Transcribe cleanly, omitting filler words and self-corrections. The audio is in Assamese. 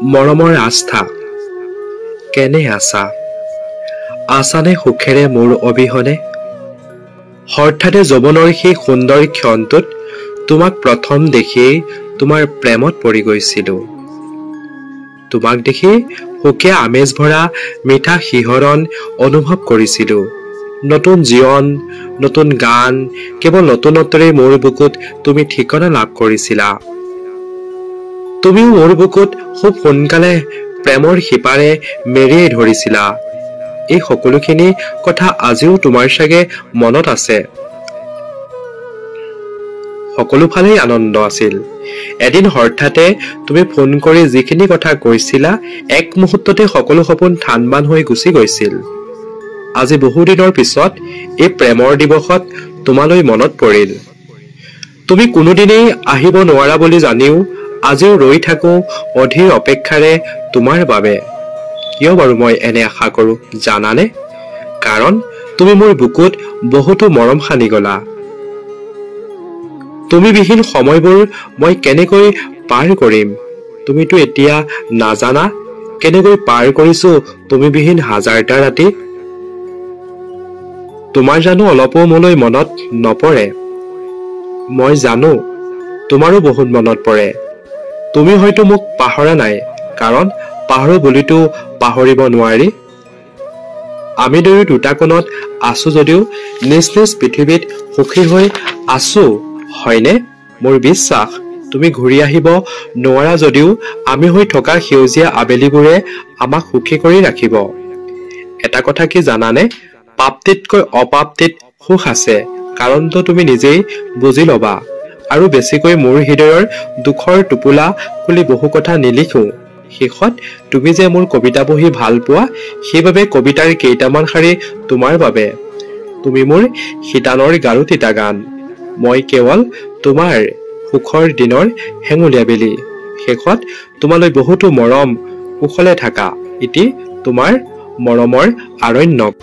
মৰমৰ আস্থা কেনে আছা আছানে সুখেৰে মোৰ অবিহনে হঠাতে যৌৱনৰ সেই সুন্দৰ ক্ষণটোত তোমাক প্ৰথম দেখি তোমাৰ প্ৰেমত পৰি গৈছিলো তোমাক দেখি সুকীয়া আমেজ ভৰা মিঠা শিহৰণ অনুভৱ কৰিছিলো নতুন জীৱন নতুন গান কেৱল নতুনত্বৰে মোৰ বুকুত তুমি ঠিকনা লাভ কৰিছিলা তুমিও মোৰ বুকুত খুব সোনকালে প্ৰেমৰ শিপাৰে মেৰিয়াই ধৰিছিলা এই সকলোখিনি কথা আজিও তোমাৰ চাগে মনত আছে সকলোফালেই আনন্দ আছিল এদিন হঠাতে তুমি ফোন কৰি যিখিনি কথা কৈছিলা এক মুহূৰ্ততে সকলো সপোন ঠান-বান হৈ গুচি গৈছিল আজি বহু দিনৰ পিছত এই প্ৰেমৰ দিৱসত তোমালৈ মনত পৰিল তুমি কোনোদিনেই আহিব নোৱাৰা বুলি জানিও আজিও ৰৈ থাকো অধীৰ অপেক্ষাৰে তোমাৰ বাবে কিয় বাৰু মই এনে আশা কৰো জানানে কাৰণ তুমি মোৰ বুকুত বহুতো মৰম সানি গলা তুমি বিহীন সময়বোৰ মই কেনেকৈ পাৰ কৰিম তুমিতো এতিয়া নাজানা কেনেকৈ পাৰ কৰিছো তুমি বিহীন হাজাৰটা ৰাতি তোমাৰ জানো অলপো মোলৈ মনত নপৰে মই জানো তোমাৰো বহুত মনত পৰে তুমি হয়তো মোক পাহৰা নাই কাৰণ পাহৰো বুলিতো পাহৰিব নোৱাৰি আমি দুটা কোণত আছো যদিও নিজ নিজ পৃথিৱীত সুখী হৈ আছো হয়নে মোৰ বিশ্বাস তুমি ঘূৰি আহিব নোৱাৰা যদিও আমি হৈ থকা সেউজীয়া আবেলিবোৰে আমাক সুখী কৰি ৰাখিব এটা কথা কি জানানে প্ৰাপ্তিতকৈ অপ্ৰাপ্তিত সুখ আছে কাৰণটো তুমি নিজেই বুজি ল'বা আৰু বেছিকৈ মোৰ হৃদয়ৰ দুখৰ টোপোলা খুলি বহু কথা নিলিখো শেষত তুমি যে মোৰ কবিতা পঢ়ি ভাল পোৱা সেইবাবে কবিতাৰ কেইটামান শাৰী তোমাৰ বাবে তুমি মোৰ শীতানৰ গাৰু তিতা গান মই কেৱল তোমাৰ সুখৰ দিনৰ হেঙুলীয়া বেলি শেষত তোমালৈ বহুতো মৰম কুশলে থাকা ইতি তোমাৰ মৰমৰ আৰণ্যক